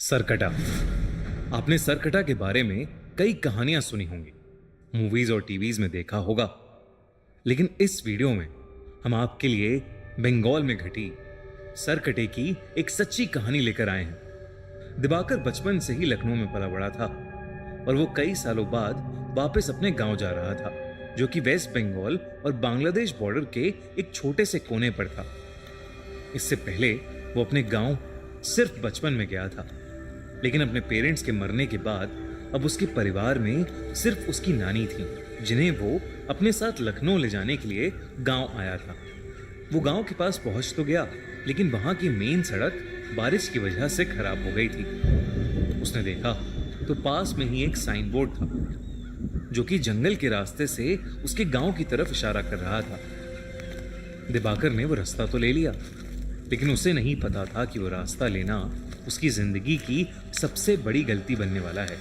सरकटा। आपने सरकटा के बारे में कई कहानियां सुनी होंगी, मूवीज और टीवीज में देखा होगा, लेकिन इस वीडियो में हम आपके लिए बंगाल में घटी सरकटे की एक सच्ची कहानी लेकर आए हैं। दिवाकर बचपन से ही लखनऊ में पला बड़ा था और वो कई सालों बाद वापस अपने गांव जा रहा था, जो कि वेस्ट बंगाल और बांग्लादेश बॉर्डर के एक छोटे से कोने पर था। इससे पहले वो अपने गांव सिर्फ बचपन में गया था, लेकिन अपने पेरेंट्स के मरने के बाद अब उसके परिवार में सिर्फ उसकी नानी थी, जिन्हें वो अपने साथ लखनऊ ले जाने के लिए गांव आया था। वो गांव के पास पहुंच तो गया, लेकिन वहां की मेन सड़क बारिश की वजह से खराब हो गई थी। उसने देखा तो पास में ही एक साइन बोर्ड था, जो कि जंगल के रास्ते से उसके गांव की तरफ इशारा कर रहा था। दिवाकर ने वो रास्ता तो ले लिया, लेकिन उसे नहीं पता था कि वो रास्ता लेना उसकी जिंदगी की सबसे बड़ी गलती बनने वाला है।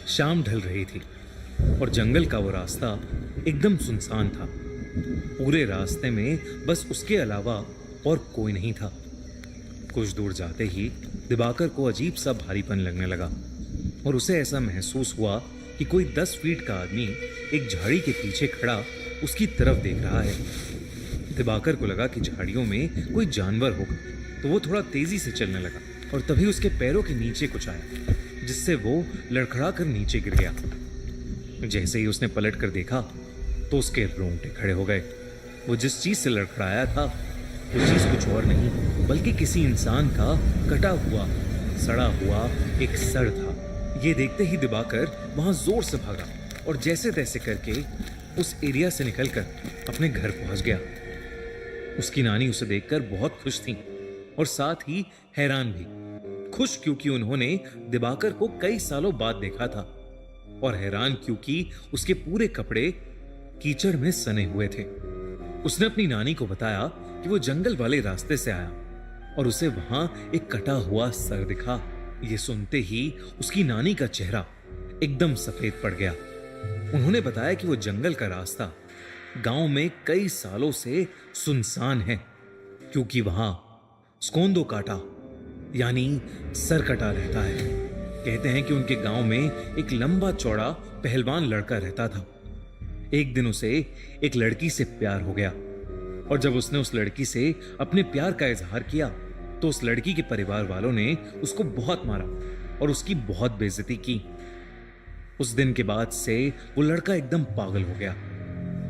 शाम ढल रही थी और जंगल का वो रास्ता एकदम सुनसान था। पूरे रास्ते में बस उसके अलावा और कोई नहीं था। कुछ दूर जाते ही दिवाकर को अजीब सा भारीपन लगने लगा और उसे ऐसा महसूस हुआ कि कोई 10 फीट का आदमी एक झाड़ी के पीछे खड़ा उसकी तरफ देख रहा है। दिवाकर को लगा कि झाड़ियों में कोई जानवर होगा, तो वो थोड़ा तेजी से चलने लगा और तभी उसके पैरों के नीचे कुछ आया, जिससे वो लड़खड़ा कर नीचे गिर गया। जैसे ही उसने पलट कर देखा तो उसके रोंगटे खड़े हो गए। वो जिस चीज से लड़खड़ाया था वो चीज कुछ और नहीं बल्कि किसी इंसान का कटा हुआ सड़ा हुआ एक सर था। ये देखते ही दिवाकर वहां जोर से भागा और जैसे तैसे करके उस एरिया से निकलकर अपने घर पहुंच गया। उसकी नानी उसे देखकर बहुत खुश थी और साथ ही हैरान भी। खुश क्योंकि उन्होंने दिवाकर को कई सालों बाद देखा था, और हैरान क्योंकि उसके पूरे कपड़े कीचड़ में सने हुए थे। उसने अपनी नानी को बताया कि वो जंगल वाले रास्ते से आया और उसे वहां एक कटा हुआ सर दिखा। ये सुनते ही उसकी नानी का चेहरा एकदम सफेद पड़ गया। उन्होंने बताया कि वो जंगल का रास्ता गांव में कई सालों से सुनसान है, क्योंकि वहां स्कोंदो काटा यानी सरकटा रहता है। कहते हैं कि उनके गांव में एक लंबा चौड़ा पहलवान लड़का रहता था। एक दिन उसे एक लड़की से प्यार हो गया, और जब उसने उस लड़की से अपने प्यार का इजहार किया तो उस लड़की के परिवार वालों ने उसको बहुत मारा और उसकी बहुत बेइज्जती की। उस दिन के बाद से वो लड़का एकदम पागल हो गया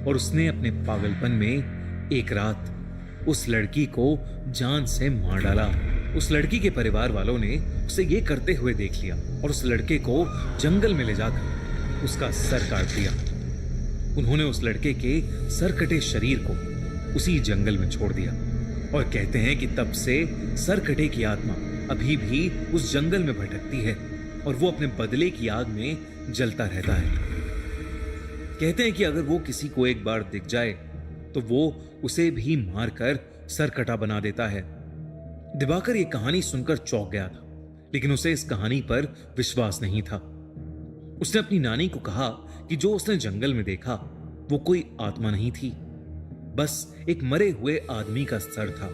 और उसने अपने पागलपन में एक रात उस लड़की को जान से मार डाला। उस लड़की के परिवार वालों ने उसे ये करते हुए देख लिया और उस लड़के को जंगल में ले जाकर उसका सर काट दिया। उन्होंने उस लड़के के सरकटे शरीर को उसी जंगल में छोड़ दिया और कहते हैं कि तब से सरकटे की आत्मा अभी भी उस जंगल में भटकती है और वो अपने बदले की आग में जलता रहता है। कहते हैं कि अगर वो किसी को एक बार दिख जाए तो वो उसे भी मारकर सरकटा बना देता है। दिवाकर ये कहानी सुनकर चौंक गया था, लेकिन उसे इस कहानी पर विश्वास नहीं था। उसने अपनी नानी को कहा कि जो उसने जंगल में देखा वो कोई आत्मा नहीं थी, बस एक मरे हुए आदमी का सर था।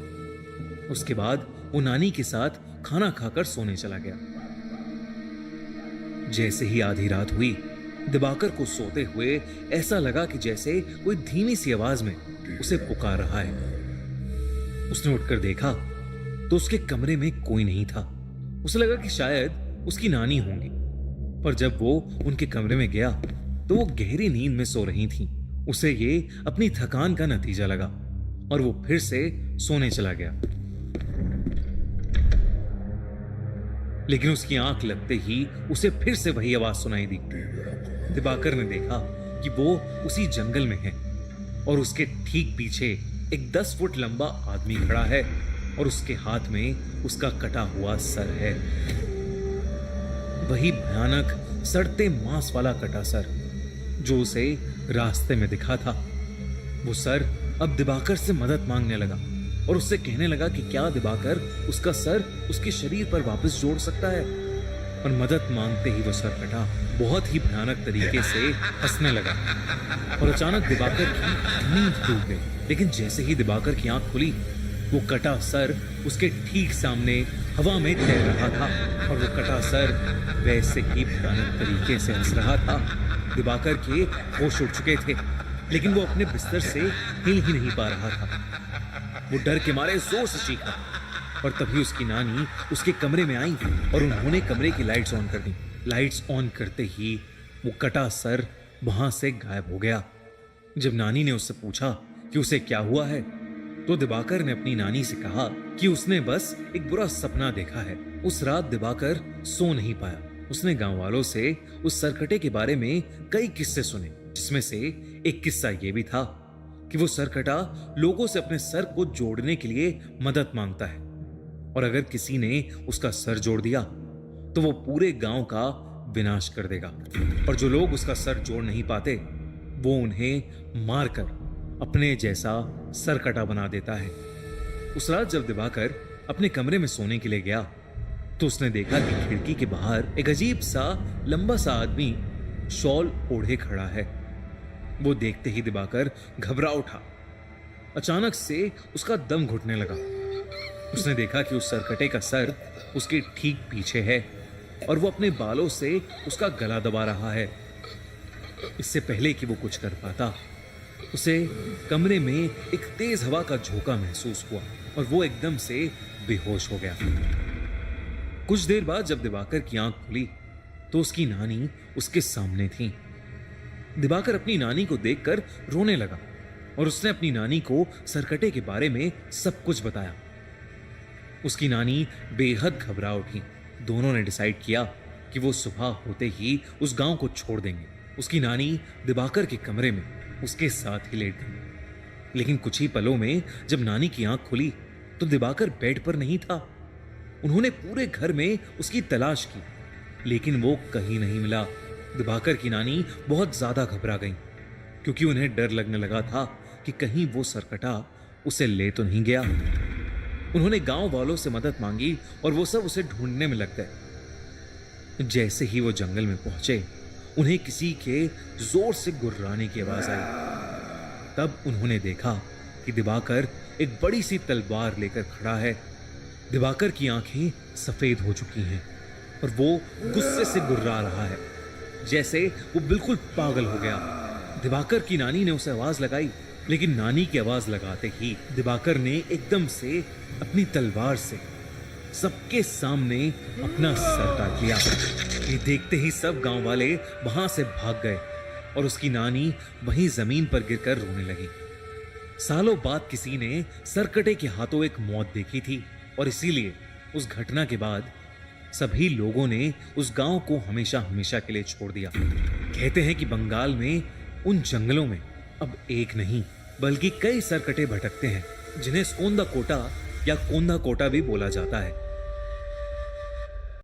उसके बाद वो नानी के साथ खाना खाकर सोने चला गया। जैसे ही आधी रात हुई, दिवाकर को सोते हुए ऐसा लगा कि जैसे कोई धीमी सी आवाज में उसे पुकार रहा है। उसने उठकर देखा तो उसके कमरे में कोई नहीं था। उसे लगा कि शायद उसकी नानी होंगी, पर जब वो उनके कमरे में गया तो वो गहरी नींद में सो रही थी। उसे ये अपनी थकान का नतीजा लगा और वो फिर से सोने चला गया। लेकिन उसकी आंख लगते ही उसे फिर से वही आवाज सुनाई दी। दिवाकर ने देखा कि वो उसी जंगल में है और उसके ठीक पीछे एक 10 फुट लंबा आदमी खड़ा है और उसके हाथ में उसका कटा हुआ सर है। वही भयानक सड़ते मांस वाला कटा सर जो उसे रास्ते में दिखा था। वो सर अब दिवाकर से मदद मांगने लगा और उससे कहने लगा कि क्या दिवाकर उसका सर उसके शरीर पर वापस जोड़ सकता है। और मदद मांगते ही वो सरकटा बहुत ही भयानक तरीके से हंसने लगा और अचानक दिवाकर की नींद टूट गई। लेकिन जैसे ही दिवाकर की आंख खुली, वो कटा सर उसके ठीक सामने हवा में तैर रहा था और वो कटा सर वैसे ही भयानक तरीके से हंस रहा था। दिवाकर के होश उड़ चुके थे, लेकिन वो अपने बिस्तर से हिल ही नहीं पा रहा था। वो डर के मारे जोर से चीखा और तभी उसकी नानी उसके कमरे में आई और उन्होंने कमरे की लाइट्स ऑन कर दी। लाइट्स ऑन करते ही वो कटा सर वहां से गायब हो गया। जब नानी ने उससे पूछा कि उसे क्या हुआ है, तो दिवाकर ने अपनी नानी से कहा कि उसने बस एक बुरा सपना देखा है। उस रात दिवाकर सो नहीं पाया। उसने गांव वालों से उस सरकटे के बारे में कई किस्से सुने, जिसमें से एक किस्सा ये भी था कि वो सरकटा लोगों से अपने सर को जोड़ने के लिए मदद मांगता है और अगर किसी ने उसका सर जोड़ दिया तो वो पूरे गांव का विनाश कर देगा और जो लोग उसका सर जोड़ नहीं पाते वो उन्हें मारकर अपने जैसा सरकटा बना देता है। उस रात जब दिवाकर अपने कमरे में सोने के लिए गया तो उसने देखा कि खिड़की के बाहर एक अजीब सा लंबा सा आदमी शॉल ओढ़े खड़ा है। वो देखते ही दिवाकर घबरा उठा। अचानक से उसका दम घुटने लगा। उसने देखा कि उस सरकटे का सर उसके ठीक पीछे है और वो अपने बालों से उसका गला दबा रहा है। इससे पहले कि वो कुछ कर पाता, उसे कमरे में एक तेज हवा का झोंका महसूस हुआ और वो एकदम से बेहोश हो गया। कुछ देर बाद जब दिवाकर की आंख खुली तो उसकी नानी उसके सामने थी। दिवाकर अपनी नानी को देखकर रोने लगा और उसने अपनी नानी को सरकटे के बारे में सब कुछ बताया। उसकी नानी बेहद घबरा उठी। दोनों ने डिसाइड किया कि वो सुबह होते ही उस गांव को छोड़ देंगे। उसकी नानी दिवाकर के कमरे में उसके साथ ही लेट गई। लेकिन कुछ ही पलों में जब नानी की आंख खुली तो दिवाकर बेड पर नहीं था। उन्होंने पूरे घर में उसकी तलाश की, लेकिन वो कहीं नहीं मिला। दिवाकर की नानी बहुत ज्यादा घबरा गई क्योंकि उन्हें डर लगने लगा था कि कहीं वो सरकटा उसे ले तो नहीं गया। उन्होंने गांव वालों से मदद मांगी और वो सब उसे ढूंढने में लग गए। जैसे ही वो जंगल में पहुंचे उन्हें किसी के जोर से गुर्राने की आवाज आई। तब उन्होंने देखा कि दिवाकर एक बड़ी सी तलवार लेकर खड़ा है। दिवाकर की आंखें सफेद हो चुकी हैं और वो गुस्से से गुर्रा रहा है, जैसे वो बिल्कुल पागल हो गया। दिवाकर की नानी ने उसे आवाज लगाई, लेकिन नानी की आवाज लगाते ही दिवाकर ने एकदम से अपनी तलवार से सबके सामने अपना सर काट लिया। ये देखते ही सब गांव वाले वहां से भाग गए और उसकी नानी वहीं जमीन पर गिरकर रोने लगी। सालों बाद किसी ने सरकटे के हाथों एक मौत देखी थी और इसीलिए उस घटना के बाद सभी लोगों ने उस गांव को हमेशा हमेशा के लिए छोड़ दिया। कहते हैं कि बंगाल में उन जंगलों में अब एक नहीं बल्कि कई सरकटे भटकते हैं, जिन्हें स्कोंदा कोटा या कोंदा कोटा भी बोला जाता है।